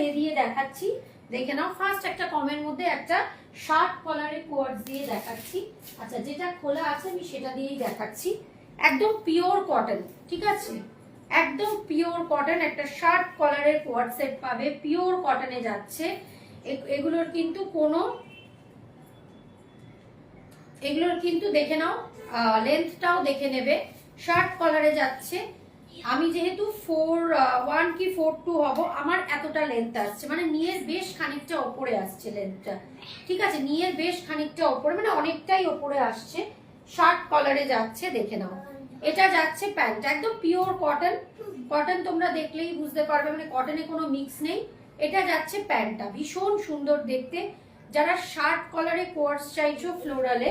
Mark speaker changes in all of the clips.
Speaker 1: এ দিয়ে দেখাচ্ছি, দেখে নাও। ফার্স্ট একটা কমের মধ্যে একটা শার্ট কলারের কোয়ার্ডস দিয়ে দেখাচ্ছি। আচ্ছা, যেটা খোলা আছে আমি সেটা দিয়েই দেখাচ্ছি। একদম পিওর কটন, ঠিক আছে, একদম পিওর কটন। একটা শার্ট কলারের কোয়ার্ড সেট পাবে, পিওর কটনে যাচ্ছে। এগুলোর কিন্তু দেখে নাও, লেন্থটাও দেখে নেবে। শার্ট কলারে যাচ্ছে। আমি যেহেতু 4'1" কি 4'2" হব, আমার এতটা লেন্থ আসছে, মানে নিয়ের বেশ খানিকটা ওপরে আসছে লেন্থটা, ঠিক আছে, নিয়ের বেশ খানিকটা ওপরে, মানে অনেকটাই ওপরে আসছে। শার্ট কলারে যাচ্ছে, দেখে নাও। এটা যাচ্ছে প্যান্ট, একদম পিওর কটন। কটন তোমরা দেখলেই বুঝতে পারবে, মানে কটনে কোনো মিক্স নেই। এটা যাচ্ছে প্যান্টটা, ভীষণ সুন্দর দেখতে। যারা শার্ট কলারে কোয়ার্স চাইছো ফ্লোরালে,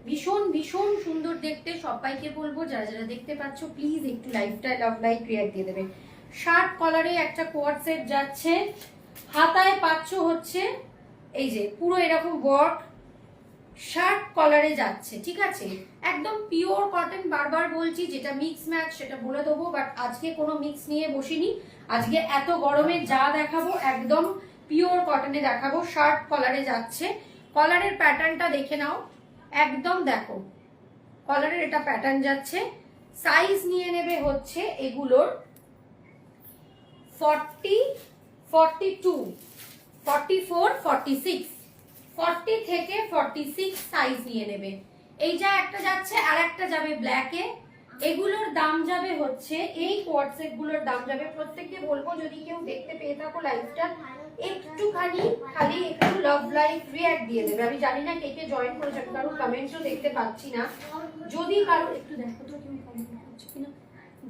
Speaker 1: ভীষণ ভীষণ সুন্দর দেখতে। সবাইকে বলবো যারা যারা দেখতে পাচ্ছ প্লিজ একটু লাইভটা লাভ লাইক রিয়াক্ট দিয়ে দেবে। শার্ট কলারে একটা কোয়ার্ড সেট যাচ্ছে। হাতায় পাচ্ছ হচ্ছে এই যে পুরো এরকম ওয়ার্ক, শার্ট কলারে যাচ্ছে, ঠিক আছে, একদম পিওর কটন। বারবার বলছি, যেটা মিক্স ম্যাচ সেটা বলে দেবো, বাট আজকে কোনো মিক্স নিয়ে বসিনি। আজকে এত গরমে যা দেখাবো একদম পিওর কটনে দেখাবো। শার্ট কলারে যাচ্ছে। কলারের প্যাটার্নটা দেখে নাও, একদম দেখো কলারের এটা প্যাটার্ন যাচ্ছে। সাইজ নিয়ে নেবে হচ্ছে এগুলোর 40, 42, 44, 46, 40 থেকে 46 সাইজ নিয়ে নেবে। এই যা একটা যাচ্ছে, আর একটা যাবে ব্ল্যাকে। এগুলোর দাম যাবে হচ্ছে, এই কোয়ার্ড সেট গুলোর দাম যাবে, প্রত্যেককে বলবো যদি কেউ দেখতে পেয়ে থাকো লাইভটা, একটুখানি খালি একটু লাভ লাইক রিঅ্যাক্ট দিয়ে দেবে। আমি জানি না কে কে জয়েন করেছে, কারণ কমেন্টসও দেখতে পাচ্ছি না। যদি কারো একটু দেখো তো কেউ কমেন্ট করছে কিনা,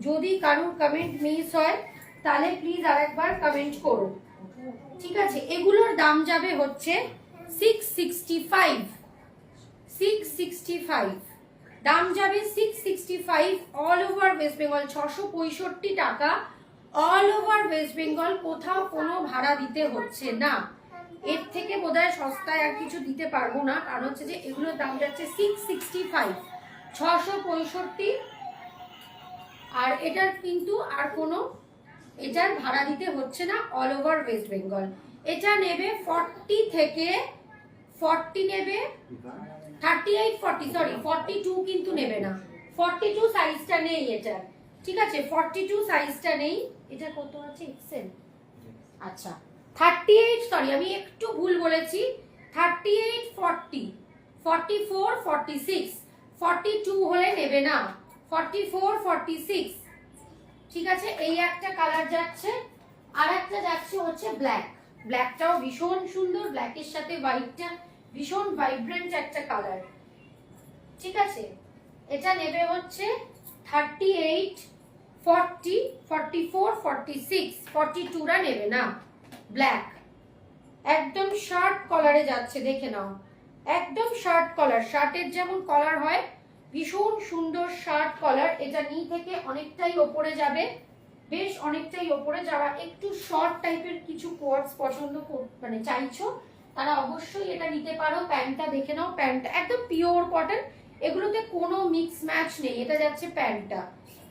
Speaker 1: যদি কারোর কমেন্ট মিস হয় তাহলে প্লিজ আরেকবার কমেন্ট করো, ঠিক আছে। এগুলোর দাম যাবে হচ্ছে 665, 665 দাম যাবে, 665 অল ওভার ওয়েস্ট বেঙ্গল। 665 টাকা অল ওভার ওয়েস্ট বেঙ্গল, কোথাও কোনো ভাড়া দিতে হচ্ছে না। এর থেকে বোধহয় সস্তায় আর কিছু দিতে পারবো না, কারণ হচ্ছে যে এগুলোর দাম যাচ্ছে 665, 665। আর এটার কিন্তু আর কোনো এটার ভাড়া দিতে হচ্ছে না অল ওভার ওয়েস্ট বেঙ্গল। এটা নেবে 40 থেকে 40 নেবে, 38, 40, সরি 42 কিন্তু নেবে না। 42 সাইজটা নেই এটা, ঠিক আছে, 42 সাইজটা নেই। এটা কত আছে এক্সেল? আচ্ছা 38, সরি আমি একটু ভুল বলেছি, 38, 40, 44, 46, 42 হলে নেবে না, 44, 46, ঠিক আছে। এই একটা কালার যাচ্ছে। আর একটা যাচ্ছে হচ্ছে ব্ল্যাক। ব্ল্যাকটাও ভীষণ সুন্দর, ব্ল্যাকের সাথে হোয়াইটটা ভীষণ ভাইব্রেন্ট একটা কালার, ঠিক আছে। এটা নেবে হচ্ছে 38, 40, 44, 46, 42 রা নেবে না। ব্ল্যাক একদম শার্ট কলারে যাচ্ছে, দেখে নাও, একদম শার্ট কলার। শার্টের যেমন কলার হয়, ভীষণ সুন্দর শার্ট কলার। এটা নি থেকে অনেকটাই ওপরে যাবে, বেশ অনেকটাই ওপরে। যারা একটু শর্ট টাইপের কিছু কোয়ার্ডস পছন্দ মানে চাইছো, তারা অবশ্যই এটা নিতে পারো। প্যান্টটা দেখে নাও, প্যান্টটা একদম পিওর কটন, এগুলোতে কোনো মিক্স ম্যাচ নেই। এটা যাচ্ছে প্যান্টটা,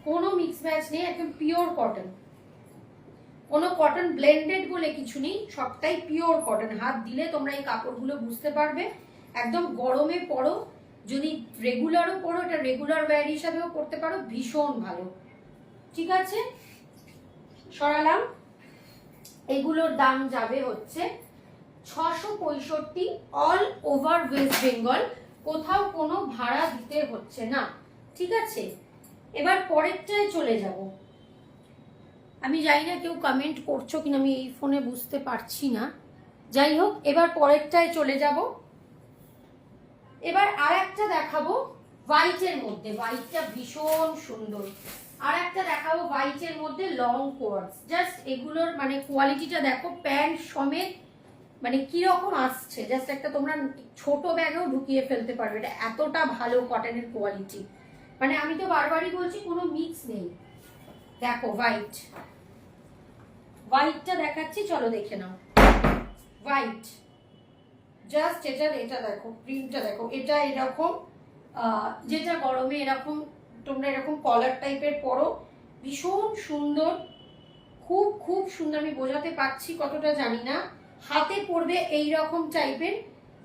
Speaker 1: কোনো মিক্স ম্যাচ নেই, একদম পিওর কটন, কোনো কটন ব্লেন্ডেড বলে কিছু নেই, সবটাই পিওর কটন। হাত দিলে তোমরা এই কাপড়গুলো বুঝতে পারবে। একদম গরমে পরো, যদি রেগুলারও পরো, এটা রেগুলার ওয়্যার হিসাবেও পরতে পারো, ভীষণ ভালো, ঠিক আছে। সরালাম। এগুলোর দাম যাবে হচ্ছে 665 অল ওভার ওয়েস্ট বেঙ্গল, কোথাও কোনো ভাড়া দিতে হচ্ছে না, ঠিক আছে। এবার পরেরটায় চলে যাব। আমি জানি না কেউ কমেন্ট করছো কিনা, আমি এই ফোনে বুঝতে পারছি না। যাই হোক, এবার পরেরটায় চলে যাব। এবার আর একটা দেখাবো হোয়াইটের মধ্যে, হোয়াইটটা ভীষণ সুন্দর। আর একটা দেখাবো হোয়াইটের মধ্যে লং কোয়ার্ডস। জাস্ট এগুলোর মানে কোয়ালিটিটা দেখো, প্যান্ট সমেত মানে কিরকম আসছে, জাস্ট একটা তোমরা ছোট ব্যাগেও ঢুকিয়ে ফেলতে পারবে। এটা এতটা ভালো কটনের কোয়ালিটি, মানে আমি তো বারবারই বলছি কোনো মিক্স নেই। দেখো হোয়াইট, হোয়াইটটা দেখাচ্ছি, চলো দেখে নাও। হোয়াইট জাস্ট এটা দেখো, প্রিন্টটা দেখো, এটা এরকম যেটা গরমে এরকম তোমরা এরকম কলার টাইপের পরো, ভীষণ সুন্দর খুব খুব সুন্দর, আমি বোঝাতে পারছি কতটা জানি না। হাতে পড়বে এই রকম টাইপের।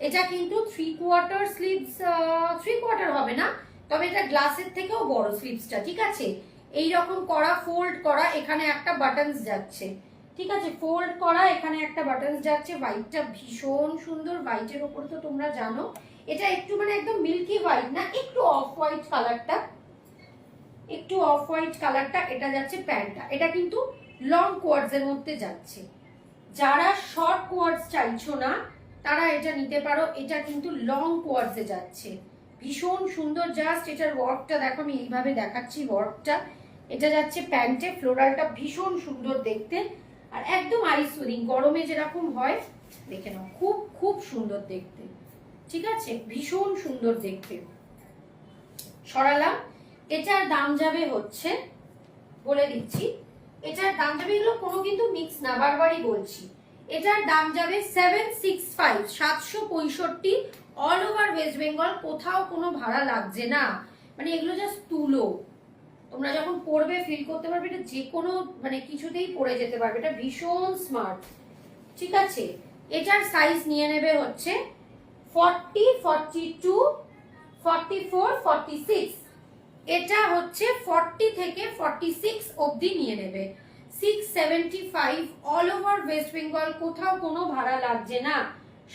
Speaker 1: এটা কিন্তু 3/4 স্লিভস, 3/4 হবে না, তবে এটা গ্লাসের থেকেও বড় স্লিভসটা, ঠিক আছে। এই রকম করা, ফোল্ড করা, এখানে একটা বাটনস যাচ্ছে, ঠিক আছে, ফোল্ড করা, এখানে একটা বাটনস যাচ্ছে। হোয়াইটটা ভীষণ সুন্দর, হোয়াইটের ওপরে তো তোমরা জানো এটা একটু মানে একদম মিল্কি হোয়াইট না, একটু অফ হোয়াইট কালারটা, একটু অফ হোয়াইট কালারটা। এটা যাচ্ছে প্যান্টটা, এটা কিন্তু লং কোয়ার্ডস এর মধ্যে যাচ্ছে। যারা শর্ট কোয়ার্ডস চাইছো না তারা এটা নিতে পারো, এটা কিন্তু লং কোয়ার্ডস এ যাচ্ছে, ভীষণ সুন্দর। জাস্ট এটার ওয়ার্কটা দেখো, আমি এইভাবে দেখাচ্ছি ওয়ার্কটা। এটা যাচ্ছে প্যান্টে, ফ্লোরালটা ভীষণ সুন্দর দেখতে, আর একদম আইস উইদিং, গরমে যেরকম হয় দেখে নাও, খুব খুব সুন্দর দেখতে, ঠিক আছে, ভীষণ সুন্দর দেখতে। সরালাম। এটার দাম যাবে হচ্ছে, বলে দিচ্ছি, এটার দাম যাবে, এগুলো কোনো কিন্তু মিক্স না, বারবারই বলছি, এটার দাম যাবে 765, 765, অল ওভার ওয়েস্ট বেঙ্গল, কোথাও কোনো ভাড়া লাগছে না। মানে এগুলো জাস্ট তুলো, তোমরা যখন পরবে ফিল করতে পারবে এটা যে কোনো মানে কিছুতেই পরে যেতে পারবে, এটা ভীষণ স্মার্ট, ঠিক আছে। এটার সাইজ নিয়ে নেবে হচ্ছে 40, 42, 44, 46, এটা হচ্ছে 40 থেকে 46 অবধি নিয়ে নেবে। 675, অল ওভার ওয়েস্ট বেঙ্গল, কোথাও কোনো ভাড়া লাগছে না।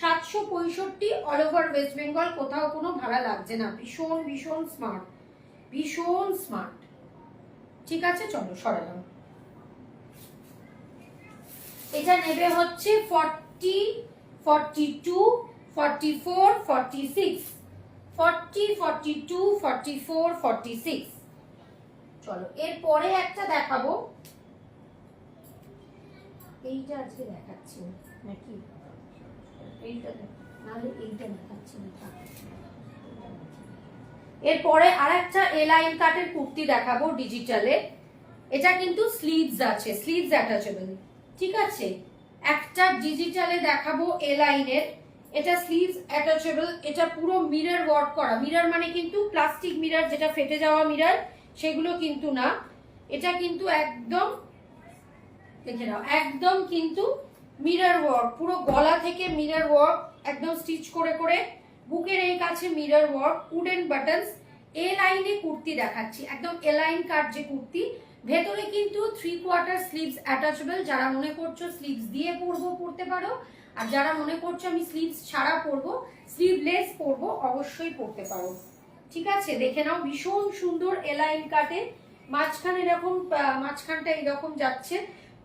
Speaker 1: 765, অল ওভার ওয়েস্ট বেঙ্গল, কোথাও কোনো ভাড়া লাগছে না। ভীষণ ভীষণ স্মার্ট, ভীষণ স্মার্ট, ঠিক আছে। চলো সরালাম। এটা নেবে হচ্ছে 40, 42, 44, 46, 40, 42, 44, 46। চলো এরপরে একটা দেখাবো, এইটা আজকে দেখাচ্ছি নাকি, এইটা নাহলে এইটা দেখাচ্ছি না। এরপরে আরেকটা এলাইন কাটের কুর্তি দেখাবো ডিজিটালে। এটা কিন্তু স্লিভস আছে, স্লিভস অ্যাটাচেবল, ঠিক আছে। একটা ডিজিটালে দেখাবো এলাইনের, এটা স্লিভস অ্যাটাচেবল, এটা পুরো মিরর ওয়ার্ক করা। মিরর মানে কিন্তু প্লাস্টিক মিরর, যেটা ফেটে যাওয়া মিরর সেগুলো কিন্তু না, এটা কিন্তু একদম দেখে নাও, একদম কিন্তু মিরর ওয়ার্ক, পুরো গলা থেকে মিরর ওয়ার্ক, একদম স্টিচ করে করে, বুকের এই কাছে মিরর ওয়ার্ক, উডেন বাটনস। এ লাইনে কুর্তি দেখাচ্ছি, একদম এলাইন কাট যে কুর্তি, ভেতরে কিন্তু 3/4 স্লিভস অ্যাটাচেবল। যারা মনে করছো স্লিভস দিয়ে পরতে পারো, আর যারা মনে করছো আমি স্লিভস ছাড়া পরবো, স্লিভলেস পরবো, অবশ্যই পরতে পারো, ঠিক আছে। দেখে নাও, ভীষণ সুন্দর এলাইন কাটে, মাঝখানে এরকম, মাঝখানটা এরকম যাচ্ছে,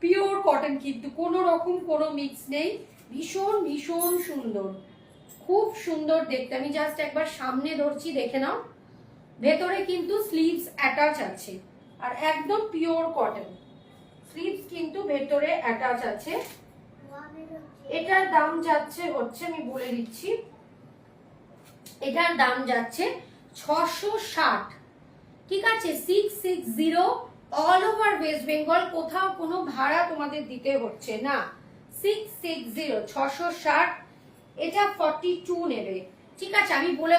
Speaker 1: পিওর কটন কিন্তু কোনো রকম কোনো মিক্স নেই, ভীষণ ভীষণ সুন্দর, খুব সুন্দর দেখতে। আমি জাস্ট একবার সামনে ধরছি, দেখে নাও, ভেতরে কিন্তু স্লিভস অ্যাটাচ আছে, আর একদম পিওর কটন, স্লিভস কিন্তু ভেতরে অ্যাটাচ আছে। এটার দাম যাচ্ছে হচ্ছে, আমি বলে দিচ্ছি, এটার দাম যাচ্ছে 660, ঠিক আছে। 660, অল ওভার ওয়েস্ট বেঙ্গল, কোথাও কোনো ভাড়া তোমাদের দিতে হচ্ছে না। 660, 660, এটা 42 নেবে, ঠিক আছে। আমি বলে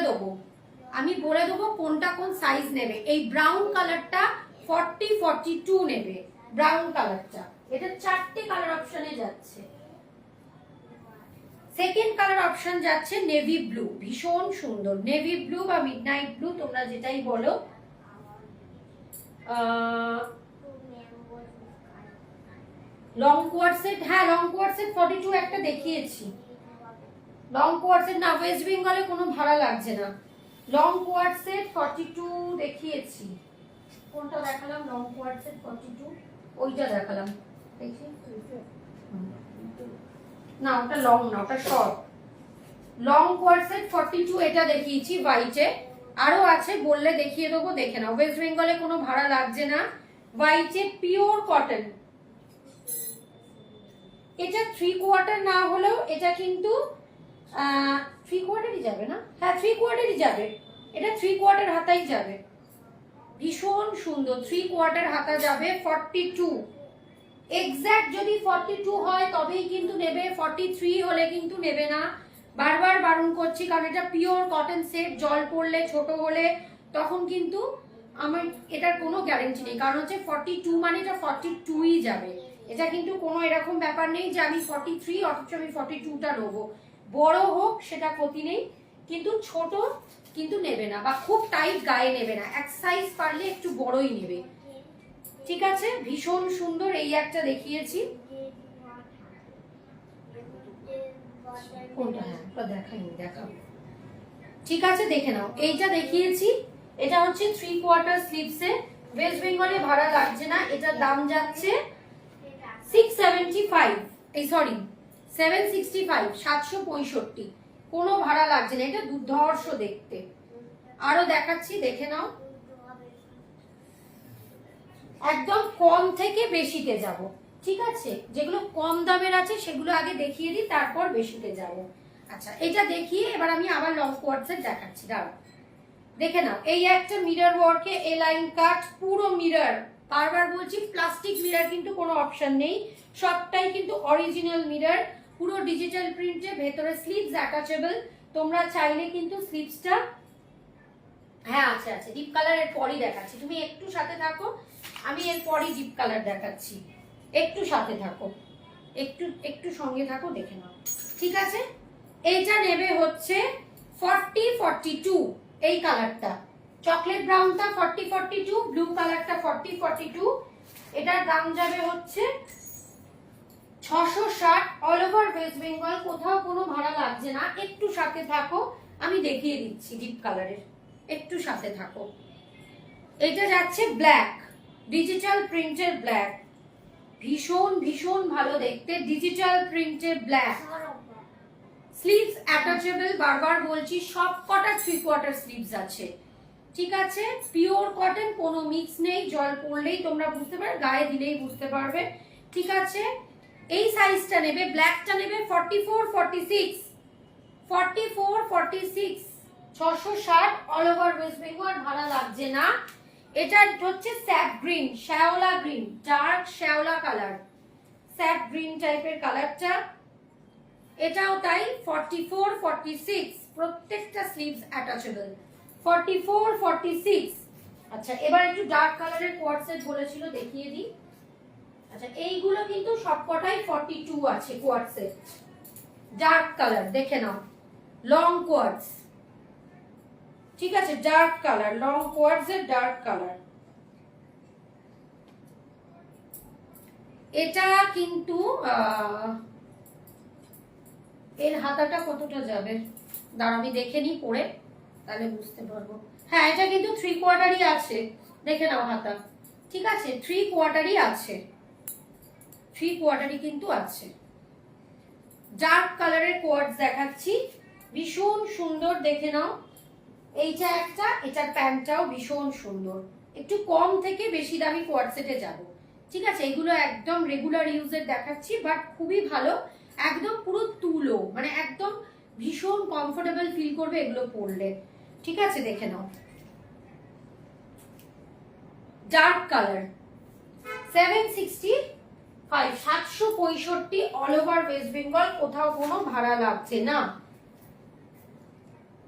Speaker 1: দেবো কোনটা কোন সাইজ নেবে। এই ব্রাউন কালারটা 40, 42 নেবে, ব্রাউন কালারটা। এটা 4টে কালার অপশনে যাচ্ছে। সেকেন্ড কালার অপশন যাচ্ছে নেভি ব্লু, ভীষণ সুন্দর, নেভি ব্লু বা মিডনাইট ব্লু, তোমরা যেটাই বলো। লং কোয়ার্ড সেট, হ্যাঁ লং কোয়ার্ড সেট 42 একটা দেখিয়েছি। লং কোয়ার্ড সেট না, ওয়েস্ট বেঙ্গলে কোনো ভাড়া লাগছে না। লং কোয়ার্ড সেট 42 দেখিয়েছি, কোনটা দেখালাম? লং কোয়ার্ড সেট 42, ওইটা দেখালাম, দেখি না, ওটা লং না, ওটা শর্ট। লং কোয়ার্ড সেট 42 এটা দেখিয়েছি হোয়াইটে, আরো আছে বললে দেখিয়ে দেবো, দেখে নাও। ওয়েস্ট বেঙ্গলে কোনো ভাড়া লাগছে না, হোয়াইটে পিওর কটন। এটা 3/4 না হলেও এটা কিন্তু 3/4ই যাবে না, হ্যাঁ 3/4ই যাবে, এটা 3/4 হাতাই যাবে, ভীষণ সুন্দর 3/4 হাতা যাবে। 42 এক্স্যাক্ট যদি 42 হয় তবেই কিন্তু নেবে, 43 হলে কিন্তু নেবে না, বারবার বারণ করছি, কারণ এটা পিওর কটন সেট, জল পড়লে ছোট হলে তখন কিন্তু আমার এটার কোনো গ্যারেন্টি নেই, কারণ হচ্ছে 42 মানে এটা 42ই যাবে, এটা কিন্তু কোনো এরকম ব্যাপার নেই যে আমি 43 অথচ আমি 42টা নেবো। বড় হোক সেটা ক্ষতি নেই, কিন্তু ছোট কিন্তু নেবে না, বা খুব টাইট গায়ে নেবে না, এক সাইজ পারলে একটু বড়ই নেবে। ঠিক আছে, ভীষণ সুন্দর। এই একটা দেখিয়েছি, কোনটা? হ্যাঁ দেখাইনি, দেখাবো। ঠিক আছে, দেখে নাও। এইটা দেখিয়েছি, এটা হচ্ছে 3/4 স্লিভসে, ওয়েস্ট বেঙ্গলে ভাড়া লাগছে না। এটার দাম যাচ্ছে 675, এই সরি 765, 765, কোনো ভাড়া লাগছে না। এটা দুর্ধর্ষ দেখতে। আরো দেখাচ্ছি, দেখে নাও। একদম কম থেকে বেশিতে যাব। ঠিক আছে, যেগুলো কম দামের আছে সেগুলো আগে দেখিয়ে দিই, তারপর বেশিতে যাব। আচ্ছা, এটা দেখিয়ে এবার আমি আবার লং কোয়ার্টসের দেখাচ্ছি, দাঁড়াও। দেখে নাও, এই একটা মিরর ওয়ার্কে এ লাইন কাট, পুরো মিরর। বারবার বলছি, প্লাস্টিক মিরর কিন্তু কোনো অপশন নেই, সবটাই কিন্তু অরিজিনাল মিরর, পুরো ডিজিটাল প্রিন্টে। ভেতরে স্লিভস অ্যাটাচেবল, তোমরা চাইলে কিন্তু স্লিভসটা, হ্যাঁ আছে আছে, ডিপ কালারের পরই দেখাচ্ছি, তুমি একটু সাথে থাকো, আমি এর পরই ডিপ কালার দেখাচ্ছি, একটু সাথে থাকো, একটু একটু সঙ্গে থাকো, দেখে নাও। ঠিক আছে, এইটা নেবে হচ্ছে 40-42, এই কালারটা, চকলেট ব্রাউনটা 40-42, ব্লু কালারটা 40-42। এটার দাম যাবে হচ্ছে 660, অল ওভার ওয়েস্ট বেঙ্গল, কোথাও কোনো ভাড়া লাগছে না। একটু সাথে থাকো, আমি দেখিয়ে দিচ্ছি ডিপ কালারের, একটু সাথে থাকো। এটা যাচ্ছে ব্ল্যাক, ডিজিটাল প্রিন্টের ব্ল্যাক, ভীষণ ভীষণ ভালো দেখতে, ডিজিটাল প্রিন্টের ব্ল্যাক। স্লিভস অ্যাটাচেবল, বারবার বলছি, সব কটা 3/4 স্লিভস আছে। ঠিক আছে, পিওর কটন, কোনো মিক্স নেই, জল পড়লেই তোমরা বুঝতে পারবে, গায়ে দিলেই বুঝতে পারবে। ঠিক আছে, এই সাইজটা নেবে, ব্ল্যাকটা নেবে 44-46, 44-46, 660, অল ওভার ওয়েস্ট বেঙ্গল, ভাড়া লাগছে না। এটা হচ্ছে স্যাপ গ্রিন, শ্যাওলা গ্রিন, ডার্ক শ্যাওলা কালার, স্যাপ গ্রিন টাইপের কালারটা। এটাও তাই 44-46, প্রত্যেকটা স্লিভস অ্যাটাচেবল, 44-46। আচ্ছা, এবার একটু ডার্ক কালারের কোয়ার্ড সেট বলেছিল, দেখিয়ে দিই। আচ্ছা, এইগুলো কিন্তু সবকটাই 42 আছে কোয়ার্ড সেট, ডার্ক কালার, দেখে নাও, লং কোয়ার্ডস। ঠিক আছে, ডার্ক কালার, লং কোয়ার্ডস এর ডার্ক কালার। এটা কিন্তু এর হাতাটা কতটা যাবে, দাঁড়া আমি দেখে নিই পরে, তাহলে বুঝতে পারবো। হ্যাঁ, এটা কিন্তু 3/4 আছে, দেখে নাও হাতা। ঠিক আছে, 3/4 আছে, 3/4 কিন্তু আছে। ডার্ক কালারের কোয়ার্ডস দেখাচ্ছি, ভীষণ সুন্দর, দেখে নাও। এইটা একটা, এটার প্যান্টটাও ভীষণ সুন্দর। একটু কম থেকে বেশি দামি কোয়ার্ড সেটে যাব। ঠিক আছে, এগুলো একদম রেগুলার ইউজের দেখাচ্ছি, বাট খুবই ভালো, একদম পুরো তুলো, মানে একদম ভীষণ কমফোর্টেবল ফিল করবে এগুলো পরলে। ঠিক আছে, দেখে নাও, dark colour, 765, 765, all over West Bengal, কোথাও কোনো ভাড়া লাগছে না।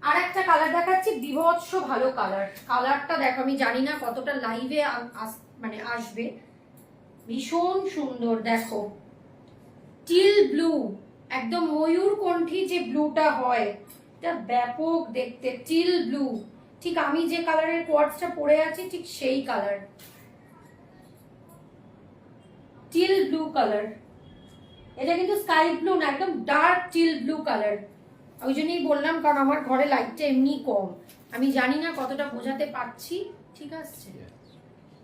Speaker 1: আর একটা কালার দেখাচ্ছি, বিভৎস ভালো কালার, কালারটা দেখো, আমি জানি না কতটা লাইভে মানে আসবে, ভীষণ সুন্দর, দেখো, টিল ব্লু, একদম ময়ূর কণ্ঠী যে ব্লুটা হয়, এটা ব্যাপক দেখতে, টিল ব্লু, ঠিক আমি যে কালারের কোয়ার্ডসটা পরে আছি ঠিক সেই কালার, টিল ব্লু কালার। এটা কিন্তু স্কাই ব্লু না, একদম ডার্ক টিল ব্লু কালার। ওই জন্যই বললাম, কারণ আমার ঘরে লাইটটা এমনি কম, আমি জানি না কতটা বোঝাতে পারছি। ঠিক আছে,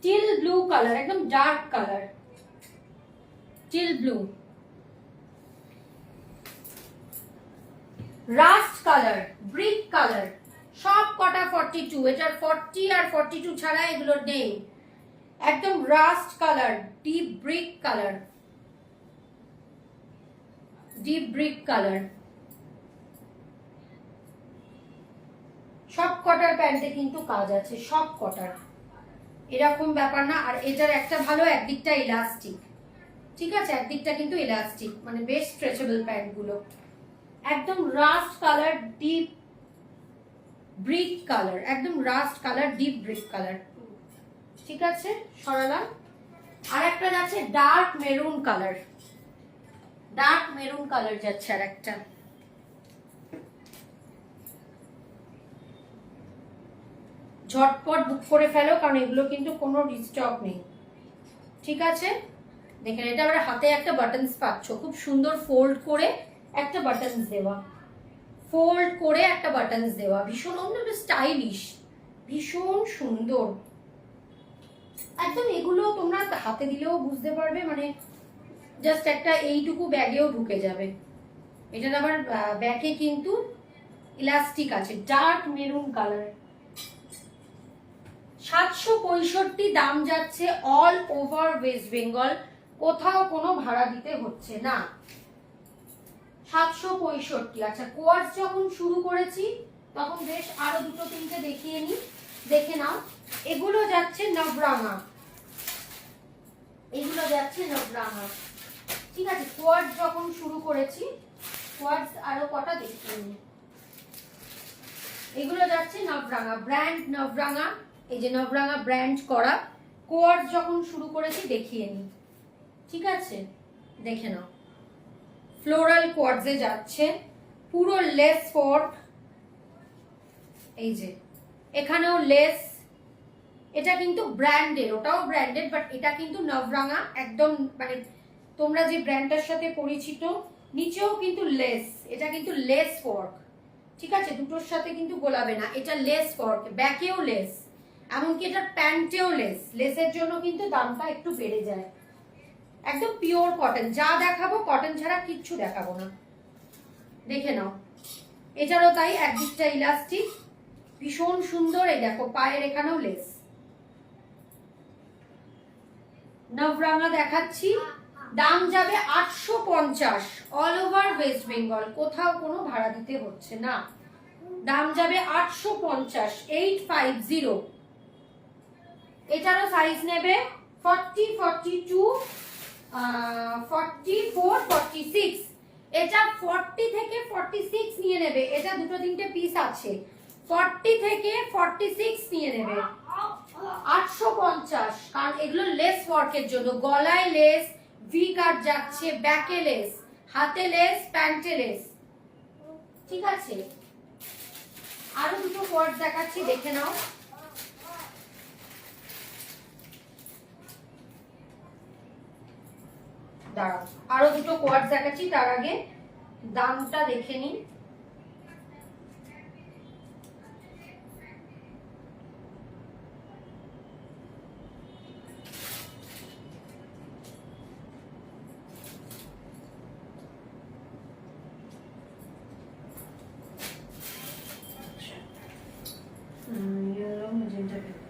Speaker 1: টিল ব্লু কালার, একদম dark colour, teal blue. Rushed colour, brick colour, সব কটা 42, এটার 40 আর 42 ছাড়া এগুলো নেই। একদম rust colour, deep brick colour, deep brick colour, সব কটার প্যান্টে কিন্তু কাজ আছে, সব কটার, এরকম ব্যাপার না। আর এটার একটা ভালো, একদিকটা ইলাস্টিক। ঠিক আছে, একদিকটা কিন্তু ইলাস্টিক, মানে বেশ স্ট্রেচেবল প্যান্ট গুলো। একদম rust colour, deep brick colour, একদম rust colour, deep brick colour. ঠিক আছে, সরালাম। আর একটা যাচ্ছে dark maroon colour, dark maroon colour যাচ্ছে আর একটা। ঝটপট বুক করে ফেলো, কারণ এগুলো কিন্তু কোনো রিস্টক নেই, ঠিক আছে? দেখেন এটা আবার হাতে একটা বাটনস পাচ্ছ, খুব সুন্দর ফোল্ড করে একটা বাটনস দেওয়া, ফোল্ড করে একটা বাটনস দেওয়া, ভীষণ অন্য স্টাইলিশ, ভীষণ সুন্দর একদম। এগুলো তোমরা হাতে দিলেও বুঝতে পারবে, মানে জাস্ট একটা এইটুকু ব্যাগেও ঢুকে যাবে। এটার আবার ব্যাকে কিন্তু ইলাস্টিক আছে, ডার্ক মেরুন কালার। 765 দাম যাচ্ছে অল ওভার ওয়েস্ট বেঙ্গল, কোথাও কোনো ভাড়া দিতে হচ্ছে না। 765। আচ্ছা, কোয়ার্স যখন শুরু করেছি তখন বেশ আরো দুটো তিনটে দেখিয়ে নি, দেখে নাও। এগুলো যাচ্ছে নবরাঙা, এগুলো যাচ্ছে নবরাঙা, ঠিক আছে? কোয়ার্স যখন শুরু করেছি, কোয়ার্স আরো কটা দেখিয়ে নি। এগুলো যাচ্ছে নবরাঙা, ব্র্যান্ড নবরাঙা, এই যে নবরাঙা ব্র্যান্ড করা। কোয়ার্স যখন শুরু করেছি দেখিয়ে নি, ঠিক আছে? দেখে নাও, ফ্লোরাল কোয়ার্টজে যাচ্ছে, পুরো লেস ওয়ার্ক, এই যে এখানেও লেস। এটা কিন্তু ব্র্যান্ডের, ওটাও ব্র্যান্ডেড, বাট এটা কিন্তু নবরাঙা একদম, মানে তোমরা যে ব্র্যান্ডটার সাথে পরিচিত। নিচেও কিন্তু লেস, এটা কিন্তু লেস ওয়ার্ক, ঠিক আছে? দুটোর সাথে কিন্তু গোলাবে না, এটা লেস ওয়ার্ক, ব্যাকেও লেস, এমনকি এটার প্যান্টেও লেস। লেসের জন্য কিন্তু দামটা একটু বেড়ে যায়। একদম পিওর কটন, যা দেখাবো কটন ছাড়া কিচ্ছু দেখাবো না, দেখে নাও। এটারও তাই, একদিকটা ইলাস্টিক, ভীষণ সুন্দর। এই দেখো পায়ের এখানেও লেস। নবরাঙা দেখাচ্ছি, দাম যাবে 850, অল ওভার ওয়েস্ট বেঙ্গল, কোথাও কোনো ভাড়া দিতে হচ্ছে না। দাম যাবে 850, 850। এটারও সাইজ নেবে 40, 42, 44, 46। এটা 40 থেকে 46 নিয়ে নেবে, এটা দুটো তিনটে পিস আছে। 40 থেকে 46 নিয়ে নেবে 850, কারণ এগুলো লেস ওয়ার্কের জন্য। গলায় লেস, ভি কাট যাচ্ছে, ব্যাকে লেস, হাতে লেস, প্যান্টে লেস, ঠিক আছে? আরো দুটো কোয়ার্ট দেখাচ্ছি, দেখে নাও। দাঁড়াও, আরো দুটো কোয়ার্ট দেখাচ্ছি, তার আগে দামটা দেখে নিই।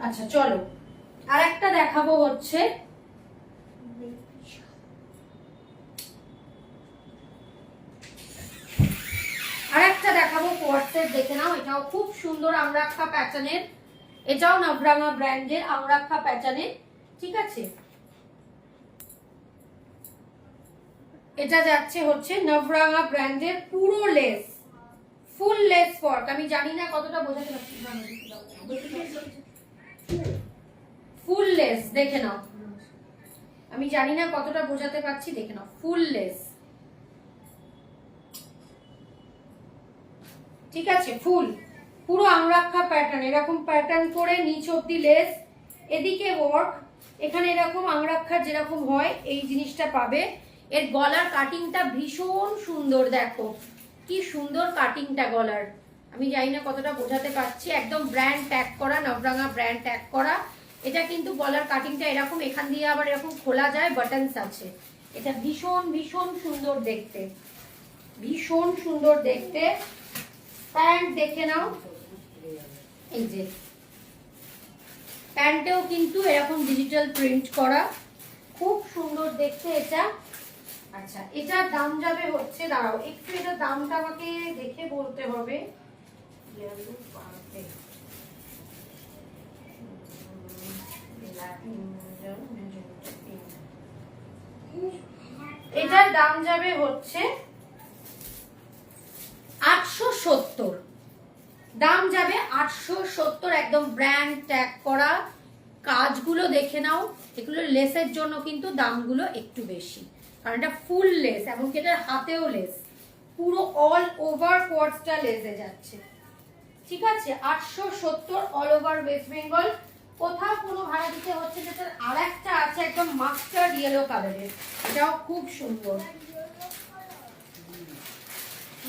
Speaker 1: আচ্ছা চলো, আর একটা দেখাবো হচ্ছে কোয়ার্টসের, দেখে নাও। এটাও খুব সুন্দর আমরাক্ষা প্যাটার্নের, এটাও নবরাঙা ব্র্যান্ডের আমরাক্ষা প্যাটার্নের, ঠিক আছে? এটা যাচ্ছে হচ্ছে নবরাঙা ব্র্যান্ডের, পুরো লেস, ফুল লেস ওয়ার্ক। আমি জানি না কতটা বোঝাতে পারছি, ফুল লেস, দেখে নাও। আমি জানি না কতটা বোঝাতে পারছি, দেখে নাও, ফুল লেস, ঠিক আছে? ফুল, পুরো আমরাক্ষা প্যাটার্ন, এরকম প্যাটার্ন করে নিচ অব্দি লেস, এদিকে ওয়ার্ক, এখানে এরকম আমরাক্ষার যেরকম হয় এই জিনিসটা পাবে। এর গলার কাটিংটা ভীষণ সুন্দর, দেখো কি সুন্দর কাটিংটা গলার। আমি জানি না কতটা বোঝাতে পারছি, একদম ব্র্যান্ড ট্যাগ করা, নবরাঙা ব্র্যান্ড ট্যাগ করা। এটা কিন্তু গলার কাটিংটা এরকম, এখান দিয়ে আবার এরকম খোলা যায়, বাটনস আছে। এটা ভীষণ ভীষণ সুন্দর দেখতে, ভীষণ সুন্দর দেখতে। প্যান্ট দেখে নাও, এই যে প্যান্টেও কিন্তু এরকম ডিজিটাল প্রিন্ট করা, খুব সুন্দর দেখতে এটা। আচ্ছা, এটার দাম যাবে হচ্ছে, দাঁড়াও একটু, এটার দামটা আমাকে দেখে বলতে হবে। এটার দাম যাবে হচ্ছে 870, দাম যাবে 870, একদম ব্র্যান্ড ট্যাগ করা, কাজগুলো দেখে নাও, এগুলো লেসের জন্য কিন্তু দামগুলো একটু বেশি, কারণ এটা ফুল লেস, এমনকি এটার হাতেও লেস, পুরো অল ওভার কোয়ার্টসটা লেসে যাচ্ছে। ঠিক আছে, 870 অল ওভার ওয়েস্ট বেঙ্গল, কোথাও কোনো ভাড়া দিতে হচ্ছে। যেটার আর একটা আছে একদম মাস্টার্ড ইয়েলো কালারের, এটাও খুব সুন্দর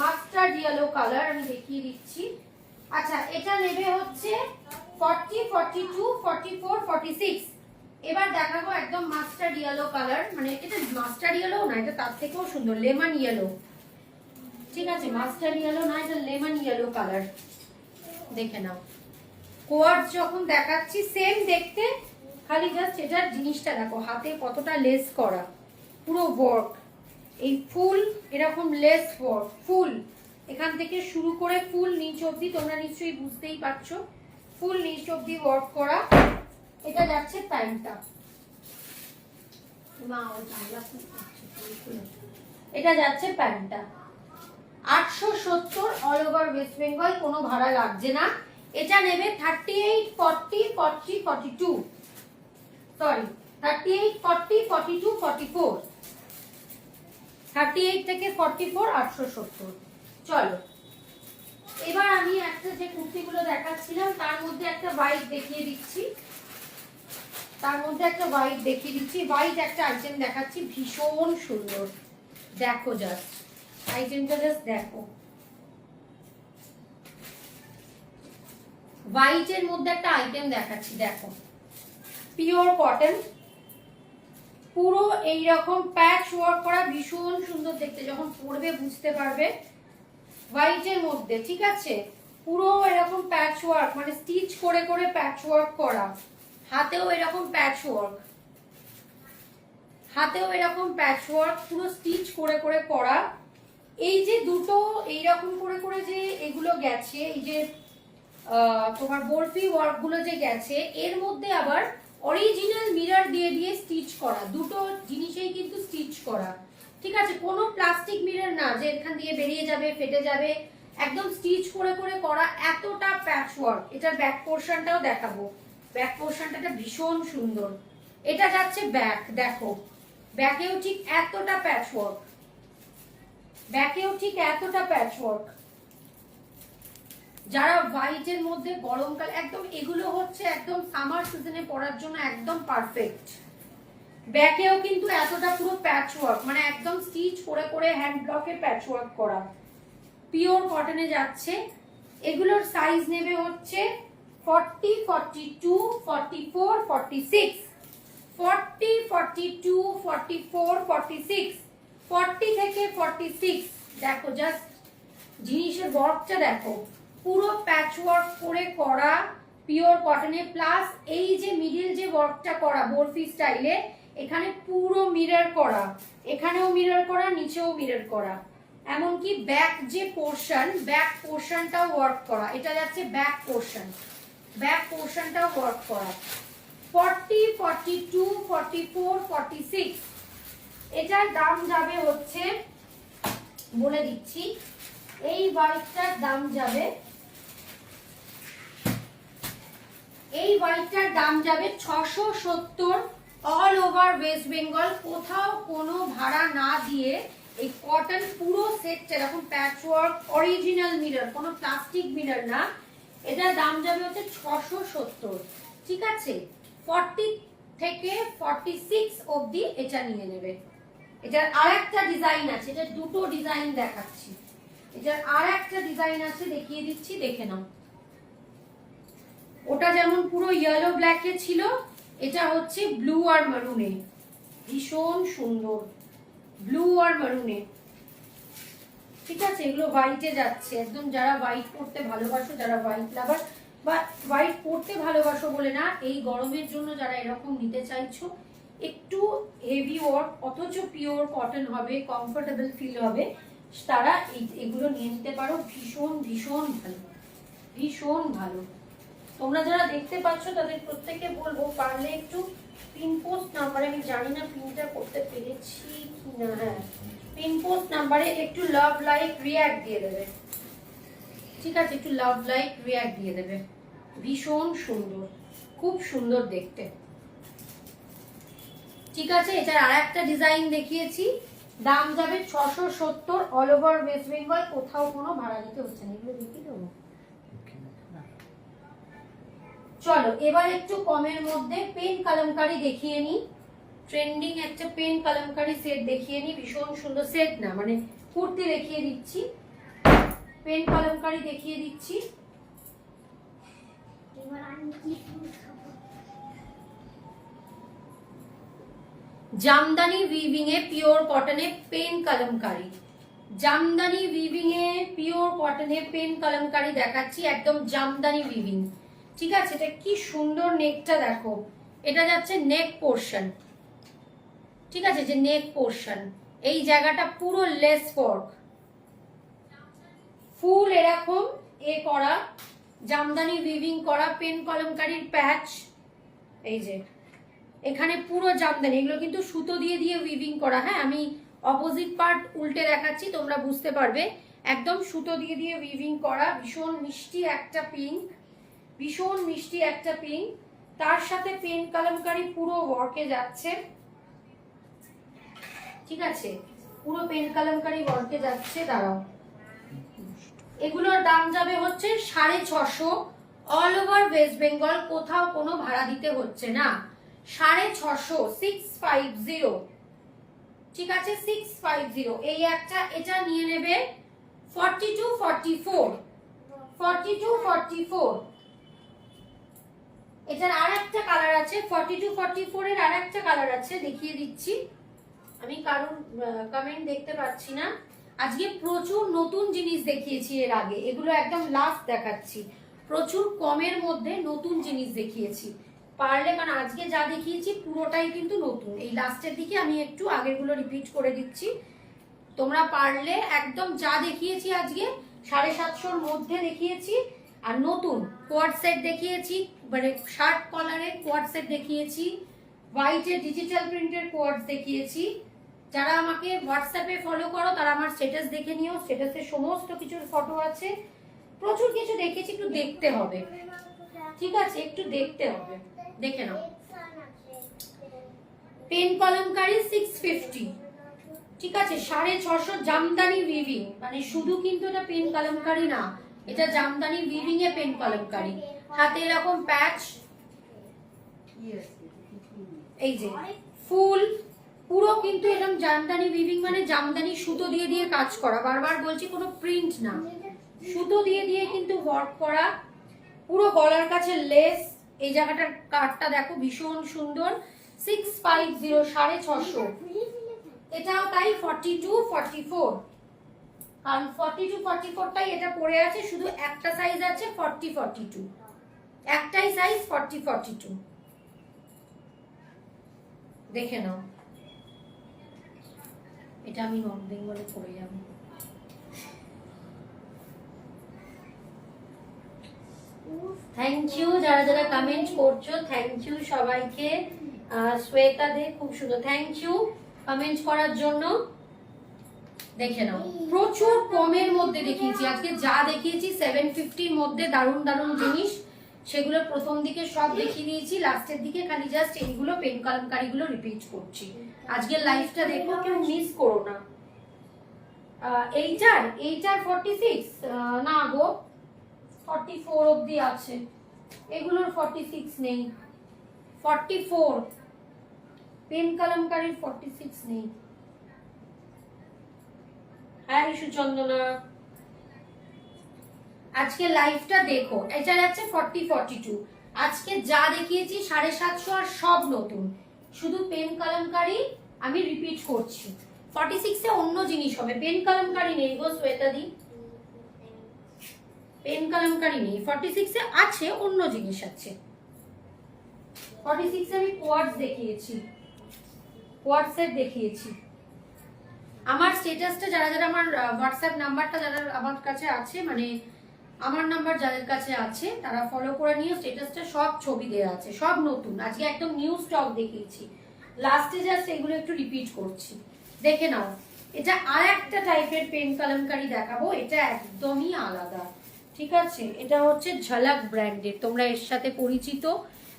Speaker 1: মাস্টার্ড ইয়েলো কালার, আমি দেখিয়ে দিচ্ছি। আচ্ছা, এটা নেবে হচ্ছে 40, 42, 44, 46। এবার দেখাবো একদম মাস্টার্ড ইয়েলো কালার, মানে এটা মাস্টার্ড ইয়েলো না, এটা তার থেকেও সুন্দর, লেমন ইয়েলো। ঠিক আছে, মাস্টার্ড ইয়েলো না, এটা লেমন ইয়েলো কালার, দেখে নাও। কোয়ার্টস যখন দেখাচ্ছি সেম দেখতে, খালি জাস্ট এটার জিনিসটা দেখো, হাতে কতটা লেস করা, পুরো ওয়ার্ক, এই ফুল এরকম লেস ওয়ার্ক, ফুল এখান থেকে শুরু করে ফুল নিচ অব্দি, তোমরা নিশ্চয়ই বুঝতেই পারছো, ফুল নিচ অব্দি ওয়ার্ক করা। এটা যাচ্ছে প্যান্টটা, এটা যাচ্ছে প্যান্টটা। 870 অল ওভার ওয়েস্ট বেঙ্গল, কোনো ভাড়া লাগছে না। এটা নেবে 38, 40, 40, 42, সরি 38, 40, 42, 44, 38 থেকে 44, 870। চলো, এবার আমি একটা যে কুর্তিগুলো দেখাচ্ছিলাম তার মধ্যে একটা হোয়াইট দেখিয়ে দিচ্ছি, হোয়াইট একটা আইটেম দেখাচ্ছি, ভীষণ সুন্দর, দেখো জাস্ট আইটেমটা, জাস্ট দেখো, হোয়াইটের মধ্যে একটা আইটেম দেখাচ্ছি, দেখো পিওর কটন, পুরো এইরকম প্যাচ ওয়ার্ক করা, ভীষণ সুন্দর দেখতে, যখন পরবে বুঝতে পারবে। হোয়াইটের মধ্যে, ঠিক আছে, পুরো এরকম প্যাচ ওয়ার্ক, মানে স্টিচ করে করে প্যাচ ওয়ার্ক করা, হাতেও এরকম প্যাচ ওয়ার্ক, পুরো স্টিচ করে করে করা। এই যে দুটো এইরকম করে করে যে এগুলো গেছে, এই যে তোমার বরফি ওয়ার্ক গুলো যে গেছে, এর মধ্যে আবার অরিজিনাল মিরর দিয়ে দিয়ে স্টিচ করা, দুটো জিনিসেই কিন্তু স্টিচ করা। ঠিক আছে, কোনো প্লাস্টিক মিরর না যে এখান দিয়ে বেরিয়ে যাবে, ফেটে যাবে, একদম স্টিচ করে করে করা, এতটা প্যাচ ওয়ার্ক। এটার ব্যাক পোর্শনটাও দেখাবো, ব্যাক পোর্শনটা ভীষণ সুন্দর। এটা যাচ্ছে ব্যাক, দেখো ব্যাকেও ঠিক এতটা প্যাচ ওয়ার্ক, যারা হোয়াইটের মধ্যে গরমকাল, একদম এগুলো হচ্ছে একদম সামার সিজনে পরার জন্য একদম পারফেক্ট। ব্যাকেও কিন্তু এতটা পুরো প্যাচ ওয়ার্ক, মানে একদম স্টিচ করে করে হ্যান্ড ব্লকে প্যাচ ওয়ার্ক করা, পিওর কটনে যাচ্ছে। এগুলোর সাইজ নেবে হচ্ছে 40, 42, 44, 46, 40, 42, 44, 46, 40 থেকে 46। দেখো জাস্ট জিনিসের ওয়ার্কটা দেখো, পুরো প্যাচ ওয়ার্ক করে করা, পিওর কটনে, প্লাস এই যে মিডিল যে ওয়ার্কটা করা বরফি স্টাইলে, এখানে পুরো মিরর করা, এখানেও মিরর করা, নিচেও মিরর করা, এমনকি ব্যাক যে পোর্শন, ব্যাক পোর্শনটাও ওয়ার্ক করা। এটা যাচ্ছে ব্যাক পোর্শনটাও ওয়ার্ক করা। 40, 42, 44, 46, এটার দাম যাবে হচ্ছে, বলে দিচ্ছি, এই হোয়াইটটার দাম যাবে, 670 অল ওভার ওয়েস্ট বেঙ্গল, কোথাও কোনো ভাড়া না দিয়ে এই কটন পুরো সেটটা এরকম প্যাচ ওয়ার্ক, অরিজিনাল মিরর, কোনো প্লাস্টিক মিরর না, এটার দাম যাবে হচ্ছে 670। ঠিক আছে, 40 থেকে 46 অবধি এটা নিয়ে নেবে। এটার আরেকটা ডিজাইন আছে, এটা দুটো ডিজাইন দেখাচ্ছি, এটার আরেকটা ডিজাইন আছে, দেখিয়ে দিচ্ছি, দেখে নাও। ওটা যেমন পুরো ইয়েলো ব্ল্যাকে ছিল, এটা হচ্ছে ব্লু আর মারুনে, ভীষণ সুন্দর, ব্লু আর মারুনে। ঠিক আছে, এগুলো হোয়াইটে যাচ্ছে একদম, যারা হোয়াইট পরতে ভালোবাসো, যারা হোয়াইট লাভার, বা হোয়াইট পরতে ভালোবাসো বলে না, এই গরমের জন্য যারা এরকম নিতে চাইছো, একটু হেভি ওয়ার্ক অথচ পিওর কটন হবে, কমফোর্টেবল ফিল হবে, তারা এগুলো নিয়ে নিতে পারো। ভীষণ ভীষণ ভালো, ভীষণ ভালো। তোমরা যারা দেখতে পাচ্ছ তাদের প্রত্যেককে বলবো, পারলে একটু পিন পোস্ট নাম্বারে, আমি জানি না পিনটা করতে পেরেছি কিনা, হ্যাঁ, পিন পোস্ট নাম্বারে একটু লাভ লাইক রিঅ্যাক্ট দিয়ে দেবে। ঠিক আছে, একটু লাভ লাইক রিঅ্যাক্ট দিয়ে দেবে, ভীষণ সুন্দর। খুব সুন্দর দেখতে। ঠিক আছে, এটার আর একটা ডিজাইন দেখিয়েছি, দাম যাবে 670, অল ওভার ওয়েস্ট বেঙ্গল, কোথাও কোনো ভাড়া দিতে হচ্ছে না। এগুলো দেখিয়ে দেবো। চলো এবার একটু কমের মধ্যে পেন কলমকারি দেখিয়ে নি। ট্রেন্ডিং একটা পেন কলমকারি সেট দেখিয়ে নি, ভীষণ সুন্দর। সেট না মানে কুর্তি দেখিয়ে দিচ্ছি, পেন কলমকারি দেখিয়ে দিচ্ছি। জামদানি উইভিং এ পিওর কটনে পেন কলমকারি, জামদানি উইভিং এ পিওর কটনে পেন কলমকারি দেখাচ্ছি, একদম জামদানি উইভিং। ঠিক আছে, এটা কি সুন্দর নেকটা দেখো, এটা যাচ্ছে নেক পোর্শন। ঠিক আছে, যে নেক পোর্শন, এই জায়গাটা পুরো লেস ওয়ার্ক, ফুল এরকম এ করা, জামদানি উইভিং করা, পেন কলমকারির প্যাচ। এই যে এখানে পুরো জামদানি, এগুলো কিন্তু সুতো দিয়ে দিয়ে উইভিং করা। হ্যাঁ, আমি অপোজিট পার্ট উল্টে দেখাচ্ছি, তোমরা বুঝতে পারবে। একদম সুতো দিয়ে দিয়ে উইভিং করা, ভীষণ মিষ্টি একটা পিঙ্ক, ভীষণ মিষ্টি একটা পিঙ্ক। তার সাথে পেন কলমকারি পুরো ওয়ার্কে যাচ্ছে। ঠিক আছে, পুরো পেন কলমকারি ওয়ার্কে যাচ্ছে। দাঁড়াও, এগুলোর দাম যাবে হচ্ছে 650, অল ওভার ওয়েস্ট বেঙ্গল, কোথাও কোনো ভাড়া দিতে হচ্ছে না। 650, 650। ঠিক আছে, 650। এই একটা, এটা নিয়ে নেবে 42, 44, 42, 44। এটার আর একটা কালার আছে, 42, 44 এর আর একটা কালার আছে, দেখিয়ে দিচ্ছি। আমি কারণ কমেন্ট দেখতে পাচ্ছি না। আজকে প্রচুর নতুন জিনিস দেখিয়েছি এর আগে, এগুলো একদম লাস্ট দেখাচ্ছি। প্রচুর কমের মধ্যে নতুন জিনিস দেখিয়েছি, পারলে, কারণ আজকে যা দেখিয়েছি পুরোটাই কিন্তু নতুন। এই লাস্টের দিকে আমি একটু আগেরগুলো রিপিট করে দিচ্ছি, তোমরা পারলে একদম যা দেখিয়েছি আজকে 750-র মধ্যে দেখিয়েছি। আর নতুন কোয়াড সেট দেখিয়েছি, মানে শার্ট কলারের কোয়াড সেট দেখিয়েছি, হোয়াইটের ডিজিটাল প্রিন্টের কোয়াডস দেখিয়েছি। যারা আমাকে হোয়াটসঅ্যাপে ফলো করো তারা আমার স্ট্যাটাস দেখে নিও, স্ট্যাটাসে সমস্ত কিছুর ফটো আছে। প্রচুর কিছু দেখেছি, একটু দেখতে হবে। ঠিক আছে, একটু দেখতে হবে, দেখে নাও। পেন কলমকারি 650। ঠিক আছে, 650 জামদানি উইভিং, মানে শুধু কিন্তু এটা পেন কলমকারি না, এটা জামদানি উইভিং এ পেন কলমকারি। হাতে এরকম প্যাচ, এই যে ফুল, পুরো কিন্তু এরকম জামদানি উইভিং, মানে জামদানি সুতো দিয়ে দিয়ে কাজ করা। বারবার বলছি, কোনো প্রিন্ট না, সুতো দিয়ে দিয়ে কিন্তু ওয়ার্ক করা। পুরো গলার কাছে লেস, এই জায়গাটার কাটটা দেখো ভীষণ সুন্দর। 650, 650। এটাও তাই 42, 44, কারণ 42, 44টাই এটা পড়ে আছে, শুধু একটা সাইজ আছে 40, 42, একটাই সাইজ 40, 42। দেখে নাও, এটা আমি নর্থ বেঙ্গলে পড়ে যাব। থ্যাংক ইউ যারা যারা কমেন্ট করছো, থ্যাংক ইউ সবাইকে। শ্বেতা দে, খুব সুন্দর, থ্যাংক ইউ কমেন্ট করার জন্য। দেখে নাও, প্রচুর কমের মধ্যে দেখিয়েছি আজকে, যা দেখিয়েছি 750-র মধ্যে দারুণ দারুণ জিনিস, সেগুলো প্রথম দিকে সব দেখিয়ে দিয়েছি, লাস্টের দিকে খালি জাস্ট এইগুলো পেন কলমকারিগুলো রিপিট করছি। আজকের লাইভটা দেখো, কেউ মিস করো না। এইটার 46 না গো, 44 অবধি আছে, এগুলোর 46 নেই। 44 পেন কলমকারির 46 নেই। হ্যাঁ সুচন্দনা, আজকে লাইভটা দেখো, এটা যাচ্ছে 40, 42। আজকে যা দেখিয়েছি 750 আর সব নতুন, শুধু পেন কলমকারি আমি রিপিট করছি। 46-এ অন্য জিনিস হবে, পেন কলমকারি নেই গো শ্বেতাদি, পেন কলমকারি নেই। 46-এ আছে অন্য জিনিস আছে। 46-এ আমি কোয়াডস দেখিয়েছি, কোয়াড সেট দেখিয়েছি। আমার স্ট্যাটাসটা যারা যারা, আমার হোয়াটসঅ্যাপ নাম্বারটা যারা আমার কাছে আছে, মানে আমার নাম্বার যাদের কাছে আছে তারা ফলো করে নিও, স্ট্যাটাসটা সব ছবি দেওয়া আছে, সব নতুন। আজকে একদম নিউ স্টক দেখিয়েছি, লাস্টে জাস্ট এগুলো একটু রিপিট করছি, দেখে নাও। এটা আর একটা টাইপের পেন কলমকারি দেখাবো, এটা একদমই আলাদা। ঠিক আছে, এটা হচ্ছে ঝলক ব্র্যান্ডের, তোমরা এর সাথে পরিচিত।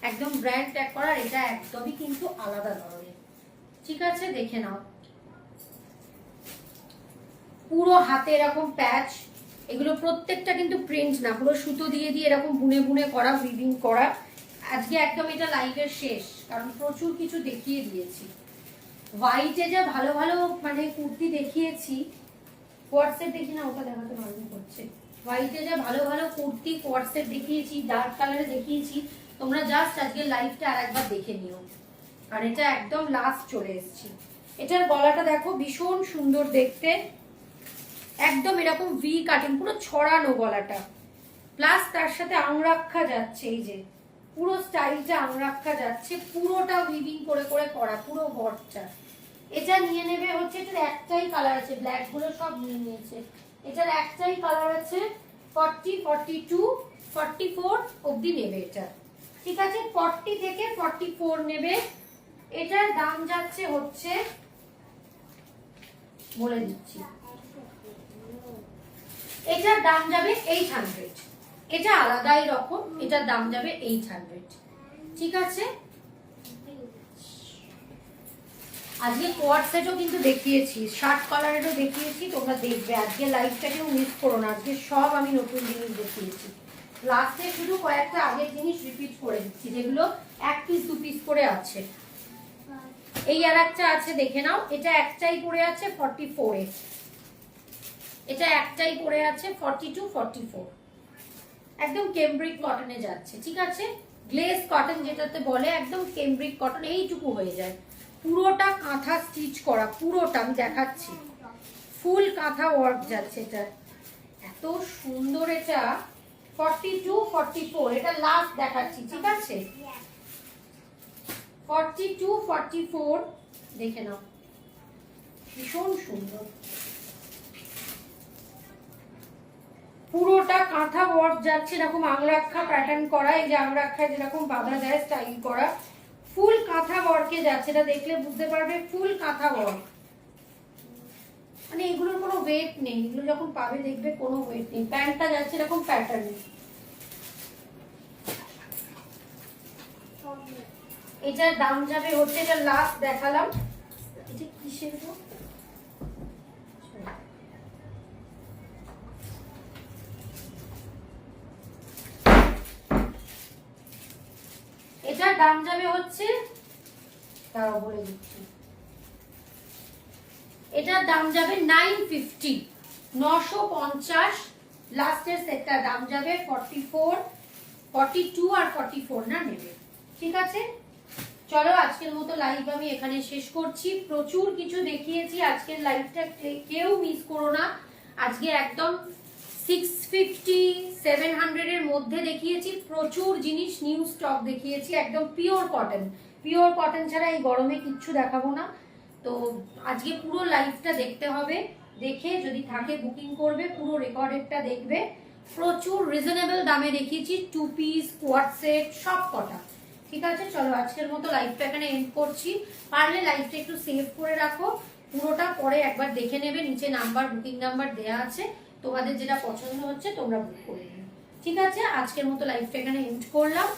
Speaker 1: একদম ব্র্যান্ড ট্যাগ করা, এটা একদমই কিন্তু আলাদা ধরনের। ঠিক আছে, দেখে নাও। পুরো হাতে এরকম প্যাচ, এগুলো প্রত্যেকটা কিন্তু প্রিন্ট না, পুরো সুতো দিয়ে দিয়ে এরকম বুনে বুনে করা, উইভিং করা। আজকে একদম এটা লাইভের শেষ, কারণ প্রচুর কিছু দেখিয়ে দিয়েছি। হোয়াইটে যা ভালো ভালো মানে কুর্তি দেখিয়েছি, কোয়ার্টসেট দেখি না, ওটা দেখাতে মালুম করছে। হোয়াইটে যা ভালো ভালো কুর্তি কোয়ার্টসেট দেখিয়েছি, ডার্ক কালারে দেখিয়েছি, তোমরা জাস্ট আজকে লাইভটা আর একবার দেখে নিও। আর এটা একদম লাস্ট চলে এসেছি। এটার গলাটা দেখো, ভীষণ সুন্দর দেখতে, একদম এরকম ভি কাটিং, পুরো ছড়ানো গলাটা, প্লাস তার সাথে আংরাক্ষা যাচ্ছে, এই যে পুরো স্টাইলটা আংরাক্ষা যাচ্ছে, পুরোটা উইভিং করে করে করা, পুরো বটটা। এটা নিয়ে নেবে হচ্ছে, এটার একটাই কালার আছে, ব্ল্যাক গুলো সব নিয়ে নিয়েছে, এটার একটাই কালার আছে, 40, 42, 44 অবধি নেবে এটা। ঠিক আছে, 40 থেকে 44 নেবে। এটার দাম যাচ্ছে হচ্ছে, বলে দিচ্ছি, এটার দাম যাবে 800। এটা আলাদাই রকম, এটার দাম যাবে 800। ঠিক আছে, আজকে কোয়ার্ড সেটও কিন্তু দেখিয়েছি, শার্ট কালারেরও দেখিয়েছি, তোমরা দেখবে। আজকে লাইভটাকেও মিস করো না, আজকে সব আমি নতুন জিনিস দেখিয়েছি। লাস্টে শুধু কয়েকটা আগের জিনিস রিপিট করে দিচ্ছি, যেগুলো 1 পিস 2 পিস করে আছে। এই আর একটা আছে, দেখে নাও। এটা একটাই পড়ে আছে 44 এ, এটা একটাই পড়ে আছে 42, 44। একদম কেমব্রিক কটনে যাচ্ছে। ঠিক আছে, গ্লেজ কটন যেটাতে বলে, একদম কেমব্রিক কটন, এইটুকু হয়ে যায়। পুরোটা কাঁথা স্টিচ করা, পুরোটা আমি দেখাচ্ছি, ফুল কাঁথা ওয়ার্ক যাচ্ছে। এটা এত সুন্দর, এটা 42, 44, এটা লাস্ট দেখাচ্ছি। ঠিক আছে, 42, 44 দেখে নাও, ভীষণ সুন্দর, পুরোটা কাঁথা ওয়ার্ক যাচ্ছে, এরকম আংরাক্ষা প্যাটার্ন করা, এই যে আংরাক্ষায় যেরকম বাঁধা যায় স্টাইল করা, ফুল কাঁথা ওয়ার্কে যাচ্ছে। এটা দেখলে বুঝতে পারবে ফুল কাঁথা ওয়ার্ক, মানে এগুলোর কোনো ওয়েট নেই, এগুলো যখন পাবে দেখবে কোনো ওয়েট নেই। প্যান্টটা যাচ্ছে এরকম প্যাটার্নে। এটার দাম যাবে হচ্ছে, এটা লাস্ট দেখালাম, এটা কিসের গো? এটার দাম যাবে হচ্ছে, তাও বলে দিচ্ছি, এটার দাম যাবে 950, 950। লাস্টের সেটটার দাম যাবে 44, 42 আর 44 না নেবে। ঠিক আছে, চলো আজকের মতো লাইভ আমি এখানে শেষ করছি। প্রচুর কিছু দেখিয়েছি, আজকের লাইভটা কেউ মিস করো না। আজকে একদম 650, 700 এর মধ্যে দেখিয়েছি, প্রচুর জিনিস, নিউ স্টক দেখিয়েছি, একদম পিওর কটন। পিওর কটন ছাড়া এই গরমে কিচ্ছু দেখাবো না। তো আজকে পুরো লাইভটা দেখতে হবে, দেখে যদি থাকে বুকিং করবে, পুরো রেকর্ডেডটা দেখবে। প্রচুর রিজনেবল দামে দেখিয়েছি, 2 পিস কোয়ার্ড সেট সব কটা। ঠিক আছে, চলো আজকের মতো লাইভটা এখানে এন্ড করছি। পারলে লাইভটা একটু সেভ করে রাখো, পুরোটা পরে একবার দেখে নেবে, নিচে নাম্বার, বুকিং নাম্বার দেয়া আছে, তোমাদের যেটা পছন্দ হচ্ছে তোমরা বুক করে নেবে। ঠিক আছে, আজকের মতো লাইভটা এখানে এন্ড করলাম।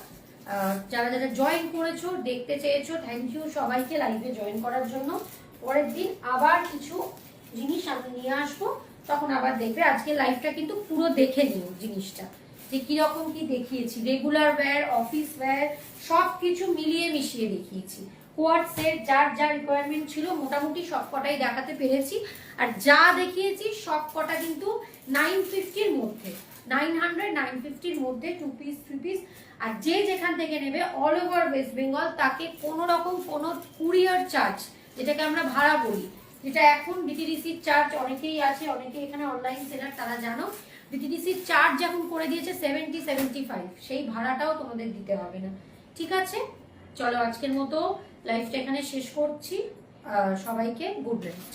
Speaker 1: যারা যারা জয়েন করেছো, দেখতে চেয়েছো, থ্যাংক ইউ সবাইকে লাইভে জয়েন করার জন্য। পরের দিন আবার কিছু জিনিস আমি নিয়ে আসবো, তখন আবার দেখবে। আজকে লাইভটা কিন্তু পুরো দেখে নিও জিনিসটা, যে কিরকম কি দেখিয়েছি, রেগুলার ওয়্যার, অফিস ওয়্যার, সবকিছু মিলিয়ে মিশিয়ে দেখিয়েছি। কোয়ার্ড সেট যার যা রিকোয়ারমেন্ট ছিল মোটামুটি সব কটাই দেখাতে পেরেছি। আর যা দেখিয়েছি সব কটা কিন্তু 950-র মধ্যে, 900, 950-র মধ্যে 2 পিস 3 পিস। আর যে যেখান থেকে নেবে অল ওভার ওয়েস্ট বেঙ্গল, তাকে কোনো রকম কোনো কুরিয়ার চার্জ, যেটাকে আমরা ভাড়া বলি, যেটা এখন বিটিডিসির চার্জ অনেকেই আছে, অনেকেই এখানে অনলাইন সেলার, তারা জানো বিটিডিসির চার্জ এখন করে দিয়েছে 70, 75, সেই ভাড়াটাও তোমাদের দিতে হবে না। ঠিক আছে, চলো আজকের মতো লাইভটা এখানে শেষ করছি। সবাইকে গুড নাইট।